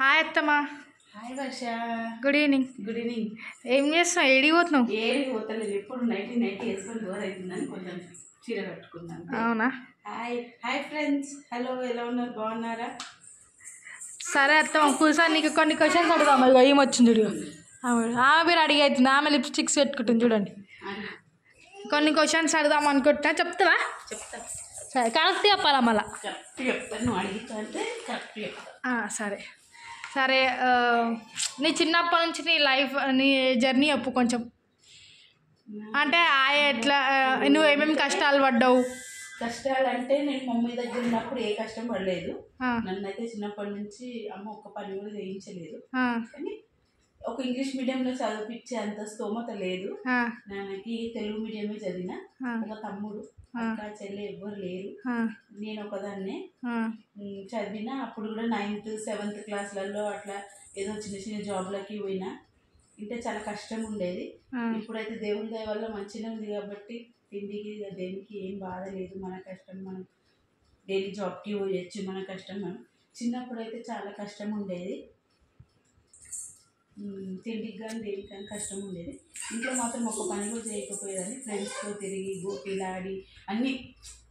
Hi అత్తమ్మా. Hi Varsha. Good evening. Good evening. ఏం చేస్తున్నావు? ఏడిపోతున్నావు? ఏది పోతలేదు, ఎప్పుడు నైట్ వేసుకొని డోర్ అవుతుందని కొంచెం చీర కట్టుకున్నాను. అవునా? హాయ్ హాయ్ ఫ్రెండ్స్, హలో, ఎలా ఉన్నారు? బాగున్నారా? సరే అత్తమ్మ, కూర్చొని నీకు కొన్ని క్వశ్చన్స్ అడుగుదాం. ఇక ఏమొచ్చింది చూడు. ఆమె మీరు అడిగి అవుతుంది, ఆమె లిప్స్టిక్స్ పెట్టుకుంటుంది చూడండి. కొన్ని క్వశ్చన్స్ అడుగుదాం అనుకుంటున్నా, చెప్తావా? చెప్తా. సరే, కరెక్ట్ చెప్పాలా మళ్ళా? కరెక్ట్ చెప్తాను. నువ్వు అడిగితే అంటే కరెక్ట్ చెప్తా. సరే సరే. నీ చిన్నప్పటి నుంచి నీ లైఫ్, నీ జర్నీ చెప్పు కొంచెం. అంటే ఎట్లా, నువ్వు ఏమేమి కష్టాలు పడ్డావు? కష్టాలు అంటే నేను మమ్మీ దగ్గర ఉన్నప్పుడు ఏ కష్టం పడలేదు. నన్నైతే చిన్నప్పటి నుంచి అమ్మ ఒక్క పని కూడా చేయించలేదు. కానీ ఒక ఇంగ్లీష్ మీడియంలో చదివించే అంత స్తోమత లేదు. నాకు తెలుగు మీడియమే చదివిన. ఒక తమ్ముడు, అక్క, చెల్లె ఎవ్వరు లేరు. నేను ఒకదాన్నే చదివిన. అప్పుడు కూడా 9th 7th క్లాస్లలో అట్లా ఏదో చిన్న చిన్న జాబ్లకి పోయినా. అంటే చాలా కష్టం ఉండేది. ఇప్పుడైతే దేవుని దయ వల్ల మంచిగా ఉంది కాబట్టి తిండికి దేనికి ఏం బాధ లేదు. మన కష్టం మనం డైలీ జాబ్కి పోయొచ్చు. మన కష్టం మనం. చిన్నప్పుడు అయితే చాలా కష్టం ఉండేది. తిండికి కానీ దేనికి కానీ కష్టం ఉండేది. ఇంట్లో మాత్రం ఒక పని కూడా చేయకపోయేదాన్ని. ఫ్రెండ్స్తో తిరిగి గోపీలు ఆడి అన్నీ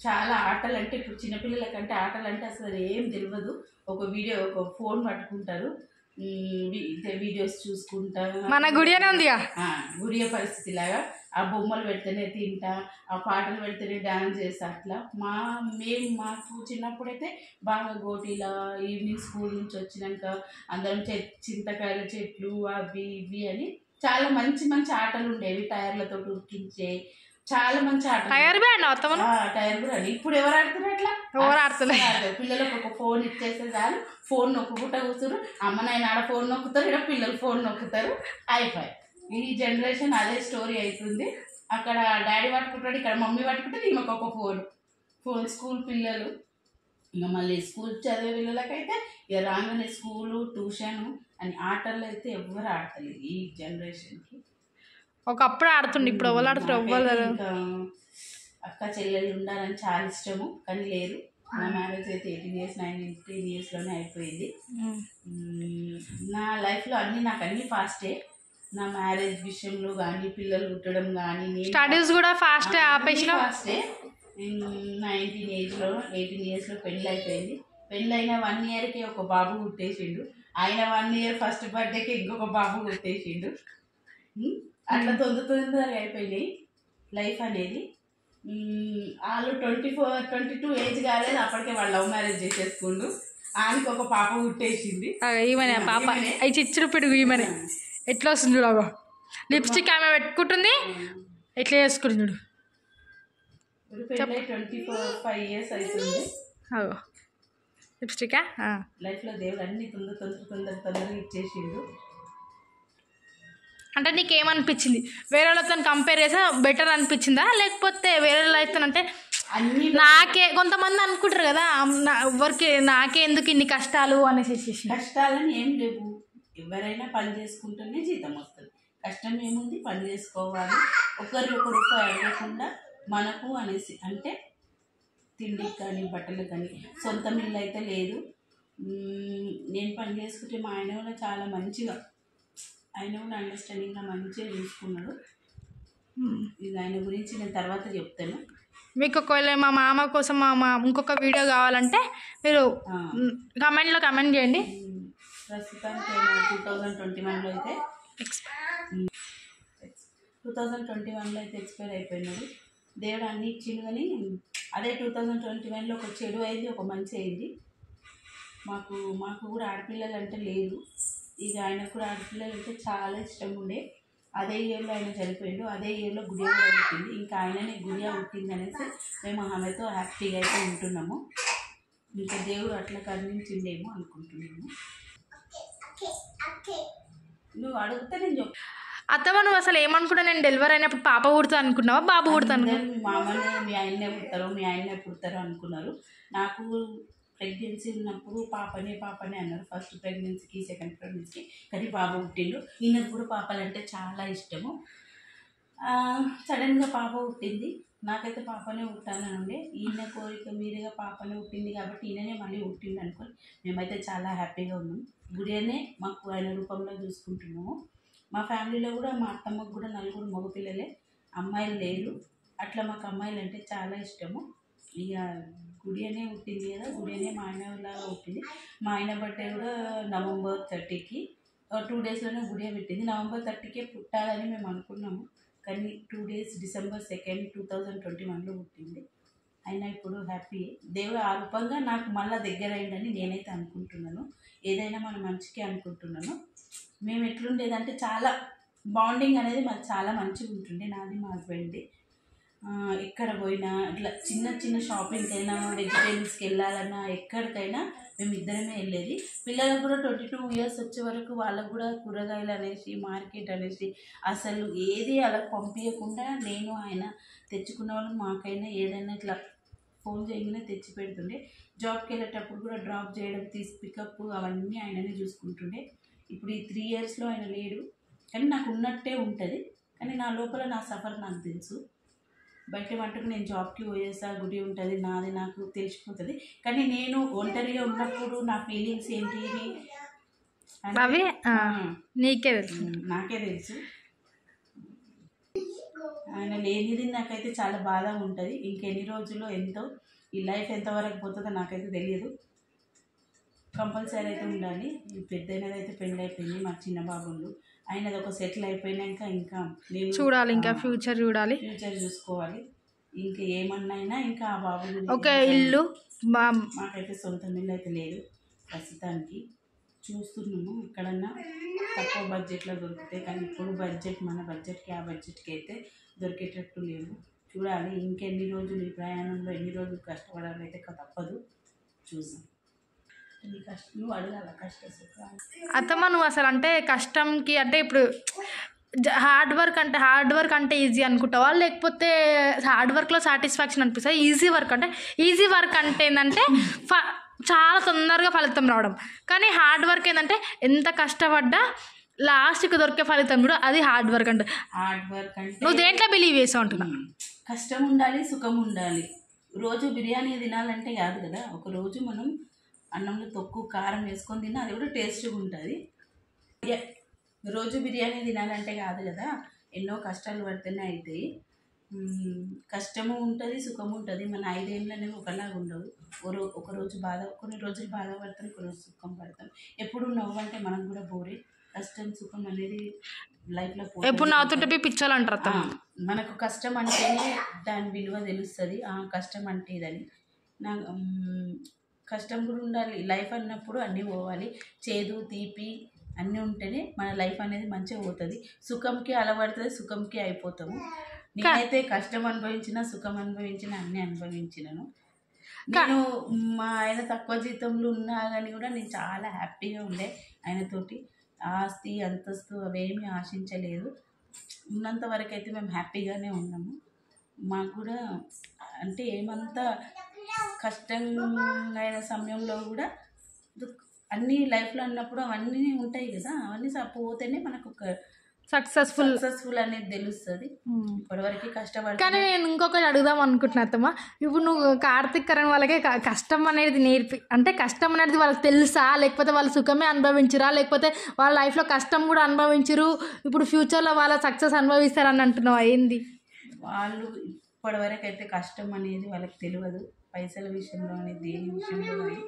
చాలా ఆటలు. అంటే ఇప్పుడు చిన్నపిల్లలకంటే ఆటలు అంటే అసలు ఏం తెలియదు. ఒక ఫోన్ పట్టుకుంటారు, వీడియోస్ చూసుకుంటారు. మన గుడియనే ఉందిగా, గుడియ పరిస్థితి లాగా. ఆ బొమ్మలు పెడితేనే తింటా, ఆ పాటలు పెడితేనే డాన్స్ చేస్తా. అట్లా మాకు చిన్నప్పుడైతే బాగా గోటీలా ఈవినింగ్ స్కూల్ నుంచి వచ్చినాక అందరం చింతకాయల చెట్లు అవి ఇవి అని చాలా మంచి మంచి ఆటలు ఉండేవి. టైర్లతో ఉరికించే చాలా మంచి ఆటలు. టైర్ కూడా ఇప్పుడు ఎవరు ఆడుతున్నారు? అట్లా ఎవరు ఆడుతున్నారు? పిల్లలకు ఒక ఫోన్ ఇచ్చేస్తే చాలు, ఫోన్ నొక్కుకుంటా కూర్చురు. అమ్మ నాయన ఆడ ఫోన్ నొక్కుతారు, ఇక్కడ పిల్లలు ఫోన్ నొక్కుతారు. అయిపోయి ఈ జనరేషన్ అదే స్టోరీ అవుతుంది. అక్కడ డాడీ పట్టుకుంటాడు, ఇక్కడ మమ్మీ పట్టుకుంటాడు, ఈమెకు ఒక ఫోన్. స్కూల్ పిల్లలు ఇంకా మళ్ళీ స్కూల్ చదివే పిల్లలకైతే ఇక రాగానే స్కూలు, ట్యూషను అని ఆటల్లో అయితే ఎవరు ఆడతలేదు ఈ జనరేషన్కి. ఒకప్పుడు ఆడుతుండే, ఇప్పుడు ఎవరు ఆడుతారు? ఎవ్వరు. ఇంకా అక్క చెల్లెళ్ళు ఉండాలని చాలా ఇష్టము, కానీ లేరు. నా మ్యారేజ్ అయితే 18 years 19 yearsలోనే అయిపోయింది. నా లైఫ్లో నాకు అన్నీ ఫాస్టే. నా మ్యారేజ్ విషయంలో కానీ, పిల్లలు పుట్టడం కానీ, స్టడీస్ కూడా ఫాస్టే ఆపేసిన. ఫాస్టే. 18 yearsలో పెళ్ళి అయిపోయింది. పెళ్ళైన 1 yearకి ఒక బాబు పుట్టేసిండు. ఆయన 1 year ఫస్ట్ బర్త్డేకి ఇంకొక బాబు పుట్టేసిండు. అట్లా తొందరగా అయిపోయినాయి లైఫ్ అనేది. వాళ్ళు 22 ఏజ్ కాలేదు, అప్పటికే వాళ్ళు లవ్ మ్యారేజ్ చేసేసుకుండు. ఆయనకి ఒక పాప పుట్టేసింది. ఈమెనే పాప, అవి చిచ్చుడు పిడుగు. ఈమెనే ఎట్లా వస్తుంది చూడగా, లిప్స్టిక్ ఆమె పెట్టుకుంటుంది, ఎట్లా చేసుకుంటుంది చూడు. 25 years అవుతుంది. లిప్స్టికా? లైఫ్లో దేవుడు అన్ని తొందరగా ఇచ్చేసిండు. అంటే నీకేమనిపించింది? వేరే వాళ్ళతో కంపేర్ చేసా బెటర్ అనిపించిందా, లేకపోతే వేరే వాళ్ళతో అంటే అన్ని నాకే కొంతమంది అనుకుంటారు కదా, ఎవరికి నాకే ఎందుకు ఇన్ని కష్టాలు అనేసి. కష్టాలని ఏం లేవు. ఎవరైనా పని చేసుకుంటేనే జీతం వస్తుంది. కష్టం ఏముంది? పని చేసుకోవాలి. ఒకరి ఒక రూపాయి అడగకుండా మనకు అనేసి. అంటే తిండికి కానీ బట్టలకు కానీ సొంత మిల్లు అయితే లేదు. నేను పని చేసుకుంటే మా ఆయన కూడా చాలా మంచిగా, ఆయన కూడా అండర్స్టాండింగ్గా మంచిగా చూసుకున్నాడు. ఇది ఆయన గురించి నేను తర్వాత చెప్తాను. మీకు ఒకవేళ మా మామ కోసం ఇంకొక వీడియో కావాలంటే మీరు కమెంట్లో కమెంట్ చేయండి. ప్రస్తుతానికి 2021లో అయితే 2021లో అయితే ఎక్స్పైర్ అయిపోయినాడు. దేవుడు అన్ని ఇచ్చిండు. కానీ అదే 2021లో ఒక చెడు అయింది, ఒక మంచి అయింది. మాకు కూడా ఆడపిల్లలు అంటే లేదు. ఇక ఆయనకు కూడా ఆడపిల్లలు అంటే చాలా ఇష్టం ఉండే. అదే ఇయర్లో ఆయన చనిపోయిండు. అదే ఇయర్లో గుడియా కూడా పుట్టింది. ఇంకా ఆయననే గుడియా పుట్టింది అనేసి మేము ఆమెతో హ్యాపీగా అయితే ఉంటున్నాము. ఇంకా దేవుడు అట్లా కరుణించిండేమో అనుకుంటున్నాము. నువ్వు అడిగితే నేను చెప్తాను. అత్తమ్మ, నువ్వు అసలు ఏమనుకున్నా? నేను డెలివరీ అయినప్పుడు పాప పుడతా అనుకున్నావా, బాబు పుడతాను? మీ మామనే మీ ఆయన్నే పుడతారు అనుకున్నారు. నాకు ప్రెగ్నెన్సీ ఉన్నప్పుడు పాపనే అన్నారు. ఫస్ట్ ప్రెగ్నెన్సీకి, సెకండ్ ప్రెగ్నెన్సీకి. కానీ బాబు పుట్టిండు. ఈయనకు కూడా పాపలంటే చాలా ఇష్టము. సడన్గా పాప పుట్టింది. నాకైతే పాపనే పుట్టాలని ఉండే, ఈయన కోరిక మీదుగా పాపనే పుట్టింది కాబట్టి ఈయననే మళ్ళీ పుట్టిండు అనుకోని మేమైతే చాలా హ్యాపీగా ఉన్నాం. గుడియనే మాకు ఆయన రూపంలో చూసుకుంటున్నాము. మా ఫ్యామిలీలో కూడా మా అత్తమ్మకు కూడా 4 మగపిల్లలే, అమ్మాయిలు లేరు. అట్లా మాకు అమ్మాయిలు అంటే చాలా ఇష్టము. ఇక గుడియనే పుట్టింది కదా, గుడియనే మా ఆయనలాగా పుట్టింది. మా ఆయన బర్త్డే కూడా నవంబర్ 30కి, 2 డేస్లోనే గుడియ పెట్టింది. నవంబర్ 30కే పుట్టాలని మేము అనుకున్నాము, కానీ 2 డేస్ డిసెంబర్ 2, 2021లో పుట్టింది. అయినా ఇప్పుడు హ్యాపీ. దేవుడు ఆ రూపంగా నాకు మళ్ళీ దగ్గర అయిందని నేనైతే అనుకుంటున్నాను. ఏదైనా మన మంచికే అనుకుంటున్నాను. మేము ఎట్లుండేదంటే చాలా బాండింగ్ అనేది మాకు చాలా మంచిగా ఉంటుండే, నాది మా హస్బెండ్ది. ఎక్కడ పోయినా ఇట్లా చిన్న చిన్న షాపింగ్కి అయినా, వెజిటేబుల్స్కి వెళ్ళాలన్నా, ఎక్కడికైనా మేము ఇద్దరమే వెళ్ళేది. పిల్లలకు కూడా 22 ఇయర్స్ వచ్చే వరకు వాళ్ళకు కూడా కూరగాయలు అనేసి, మార్కెట్ అనేసి అసలు ఏది అలా పంపించకుండా నేను ఆయన తెచ్చుకున్న వాళ్ళు, మాకైనా ఏదైనా ఇట్లా ఫోన్ చేయగానే తెచ్చి పెడుతుండే. జాబ్కి వెళ్ళేటప్పుడు కూడా డ్రాప్ చేయడం, పికప్ అవన్నీ ఆయననే చూసుకుంటుండే. ఇప్పుడు ఈ 3 ఇయర్స్లో ఆయన లేడు, కానీ నాకు ఉన్నట్టే ఉంటుంది. కానీ నా లోపల నా సఫర్ నాకు తెలుసు. బయట మట్టుకు నేను జాబ్కి పోయేసా, గుడి ఉంటుంది నాది, నాకు తెలిసిపోతుంది. కానీ నేను ఒంటరిగా ఉన్నప్పుడు నా ఫీలింగ్స్ ఏంటి అవి నీకే తెలుసు, నాకే తెలుసు. ఆయన లేనిది నాకైతే చాలా బాధ ఉంటుంది. ఇంకెన్ని రోజుల్లో ఎంతో ఈ లైఫ్ ఎంతవరకు పోతుందో నాకైతే తెలియదు. కంపల్సరీ అయితే ఉండాలి. ఈ పెద్దయినది అయితే పెళ్ళి అయిపోయింది, మా చిన్న బాబుండు. ఆయనది ఒక సెటిల్ అయిపోయినాక ఇంకా నేను చూడాలి, ఇంకా ఫ్యూచర్ చూడాలి, ఫ్యూచర్ చూసుకోవాలి. ఇంకా ఏమన్నా ఇంకా ఆ బాబు ఒక ఇల్లు. మాకైతే సొంత ఇల్లు అయితే లేదు ప్రస్తుతానికి. చూస్తున్నాము ఎక్కడన్నా తక్కువ బడ్జెట్లో దొరుకుతాయి, కానీ ఇప్పుడు బడ్జెట్ మన బడ్జెట్కి ఆ బడ్జెట్కి అయితే దొరికేటట్టు లేవు. చూడాలి ఇంకెన్ని రోజులు ఈ ప్రయాణంలో ఎన్ని రోజులు కష్టపడాలి అయితే తప్పదు. చూసాం నీ కష్టం నువ్వు అడగాల కష్టం అత్తమ్మ. నువ్వు అసలు అంటే కష్టంకి అంటే ఇప్పుడు హార్డ్ వర్క్ అంటే ఈజీ అనుకుంటావా, లేకపోతే హార్డ్ వర్క్లో సాటిస్ఫాక్షన్ అనిపిస్తుంది? ఈజీ వర్క్ అంటే ఏంటంటే చాలా తొందరగా ఫలితం రావడం, కానీ హార్డ్ వర్క్ ఏంటంటే ఎంత కష్టపడ్డా లాస్ట్కి దొరికే ఫలితం కూడా అది హార్డ్ వర్క్ అంటే. నువ్వు దేంట్లో బిలీవ్ చేసావు అంటున్నా? కష్టం ఉండాలి, సుఖం ఉండాలి. రోజు బిర్యానీ తినాలంటే కాదు కదా, ఒక రోజు మనం అన్నంలో తొక్కు కారం వేసుకొని తిన్నా అది కూడా టేస్ట్గా ఉంటుంది. రోజు బిర్యానీ తినాలంటే కాదు కదా, ఎన్నో కష్టాలు పడితేనే అవుతాయి. కష్టము ఉంటుంది, సుఖము ఉంటుంది. మన 5 ఏళ్ళు అనేవి ఒకలాగా ఉండవు. ఒకరోజు కొన్ని రోజులు బాధపడతాం, కొన్ని రోజు సుఖం పడతాం. ఎప్పుడు నవ్వు అంటే మనకు కూడా బోరే. కష్టం సుఖం అనేది లైఫ్లో ఎప్పుడు నవ్వుతుంటే పిచ్చోళ్ళు అంటారు. మనకు కష్టం అంటేనే దాని విలువ తెలుస్తుంది, కష్టం అంటే ఇదని. కష్టం కూడా ఉండాలి. లైఫ్ అన్నప్పుడు అన్నీ పోవాలి, చేదు తీపి అన్నీ ఉంటేనే మన లైఫ్ అనేది మంచిగా పోతుంది. సుఖంకి అలవడుతుంది, సుఖంకి అయిపోతాము. నేనైతే కష్టం అనుభవించిన, సుఖం అనుభవించిన, అన్నీ అనుభవించినాను. నేను మా ఆయన తక్కువ జీతంలో ఉన్నా కానీ కూడా నేను చాలా హ్యాపీగా ఉండే ఆయనతోటి. ఆస్తి అంతస్తు అవేమీ ఆశించలేదు. ఉన్నంత వరకు అయితే మేము హ్యాపీగానే ఉన్నాము. మాకు కూడా అంటే ఏమంతా కష్టమైన సమయంలో కూడా అన్నీ లైఫ్లో అన్నప్పుడు అవన్నీ ఉంటాయి కదా, అవన్నీ పోతేనే మనకు ఒక సక్సెస్ఫుల్ అనేది తెలుస్తుంది. ఇప్పటివరకు కష్టపడి. కానీ నేను ఇంకొకటి అడుగుదాం అనుకుంటున్నా అత్తమ్మ. ఇప్పుడు నువ్వు కార్తిక్ కరణ్ వాళ్ళకి కష్టం అనేది కష్టం అనేది వాళ్ళకి తెలుసా, లేకపోతే వాళ్ళు సుఖమే అనుభవించరా, లేకపోతే వాళ్ళ లైఫ్లో కష్టం కూడా అనుభవించరు, ఇప్పుడు ఫ్యూచర్లో వాళ్ళ సక్సెస్ అనుభవిస్తారని అంటున్నావా? ఏంది వాళ్ళు ఇప్పటివరకు అయితే కష్టం అనేది వాళ్ళకి తెలియదు, పైసల విషయంలో అని దేని విషయంలో అని.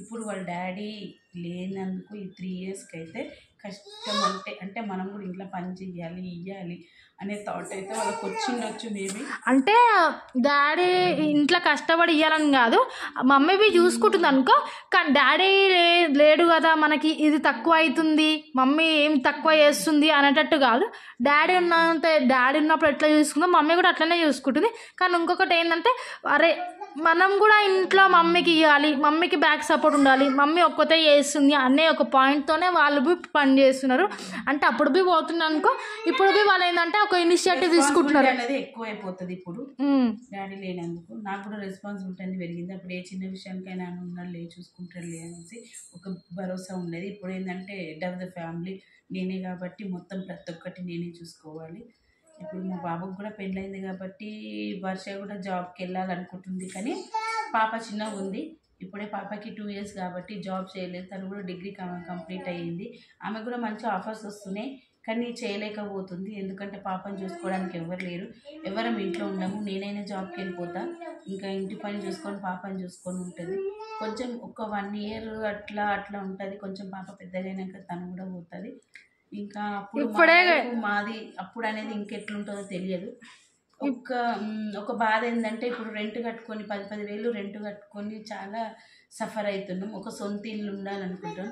ఇప్పుడు వాళ్ళ డాడీ లేనందుకు ఈ 3 ఇయర్స్కి అయితే కష్టం అంటే మనం కూడా ఇంట్లో పని చెయ్యాలి, ఇవ్వాలి అనే థాట్ అయితే వాళ్ళకి వచ్చిండొచ్చు మేబీ. అంటే డాడీ ఇంట్లో కష్టపడి ఇవ్వాలని కాదు, మమ్మీ చూసుకుంటుంది అనుకో, కానీ డాడీ లేడు కదా మనకి ఇది తక్కువ అవుతుంది, మమ్మీ ఏం తక్కువ చేస్తుంది అనేటట్టు కాదు. డాడీ ఉన్నప్పుడు ఎట్లా చూసుకుందో మమ్మీ కూడా అట్లనే చూసుకుంటుంది. కానీ ఇంకొకటి ఏంటంటే, అరే మనం కూడా ఇంట్లో మమ్మీకి ఇవ్వాలి, మమ్మీకి బ్యాక్ సపోర్ట్ ఉండాలి, మమ్మీ ఒక్కతే చేస్తుంది అనే ఒక పాయింట్తోనే వాళ్ళు పని చేస్తున్నారు. అంటే అప్పుడు పోతున్నారు అనుకో, ఇప్పుడు వాళ్ళు ఏంటంటే ఒక ఇనిషియేటివ్ తీసుకుంటున్నారు అనేది ఎక్కువ అయిపోతుంది. ఇప్పుడు డాడీ లేనందుకు నాకు కూడా రెస్పాన్సిబిలిటీ అనేది పెరిగింది. అప్పుడు ఏ చిన్న విషయానికైనా ఉన్నాళ్ళే చూసుకుంటారులే అనేసి ఒక భరోసా ఉండేది. ఇప్పుడు ఏంటంటే హెడ్ ఆఫ్ ద ఫ్యామిలీ నేనే కాబట్టి మొత్తం ప్రతి ఒక్కటి నేనే చూసుకోవాలి. ఇప్పుడు మా బాబుకి కూడా పెళ్ళైంది కాబట్టి వర్ష కూడా జాబ్కి వెళ్ళాలనుకుంటుంది. కానీ పాప చిన్నగా ఉంది. ఇప్పుడే పాపకి 2 ఇయర్స్ కాబట్టి జాబ్ చేయలేదు. తను కూడా డిగ్రీ కంప్లీట్ అయ్యింది. ఆమె కూడా మంచి ఆఫర్స్ వస్తున్నాయి, కానీ చేయలేకపోతుంది. ఎందుకంటే పాపను చూసుకోవడానికి ఎవరు లేరు. ఎవరం ఇంట్లో ఉండము. నేనైనా జాబ్కి వెళ్ళిపోతా, ఇంకా ఇంటి పని చూసుకొని పాపని చూసుకొని ఉంటుంది. కొంచెం ఒక 1 ఇయర్ అట్లా ఉంటుంది. కొంచెం పాప పెద్దగైనాక తను కూడా పోతుంది. ఇంకా అప్పుడు మాది అప్పుడు అనేది ఇంకెట్లుంటుందో తెలియదు. ఒక బాధ ఏంటంటే ఇప్పుడు రెంట్ కట్టుకొని 10 వేలు రెంట్ కట్టుకొని చాలా సఫర్ అవుతున్నాం. ఒక సొంత ఇల్లు ఉండాలనుకుంటాం.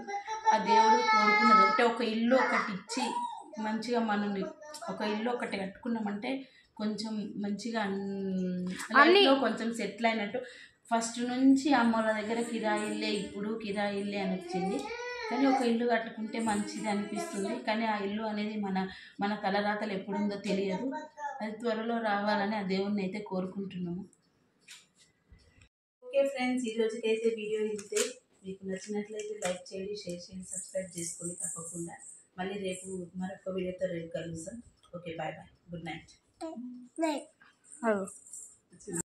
ఆ దేవుడు కోరుకున్నది ఒకటే, ఒక ఇల్లు ఒకటి ఇచ్చి మంచిగా మనల్ని ఒక ఇల్లు ఒకటి కట్టుకున్నామంటే కొంచెం మంచిగా లైఫ్లో కొంచెం సెటిల్ అయినట్టు. ఫస్ట్ నుంచి అమ్మల దగ్గర కిరాయిల్లే, ఇప్పుడు కిరాయిల్లే అని వచ్చింది. కానీ ఒక ఇల్లు కట్టుకుంటే మంచిది అనిపిస్తుంది. కానీ ఆ ఇల్లు అనేది మన తలరాతలు ఎప్పుడుందో తెలియదు. అది త్వరలో రావాలని ఆ దేవుణ్ణి అయితే కోరుకుంటున్నాము. ఓకే ఫ్రెండ్స్, ఈరోజుకైతే వీడియో ఇంతే. మీకు నచ్చినట్లయితే లైక్ చేయండి, షేర్ చేయండి, సబ్స్క్రైబ్ చేసుకోండి తప్పకుండా. మళ్ళీ రేపు మరొక వీడియోతో కలుద్దాం. Okay, bye bye, good night.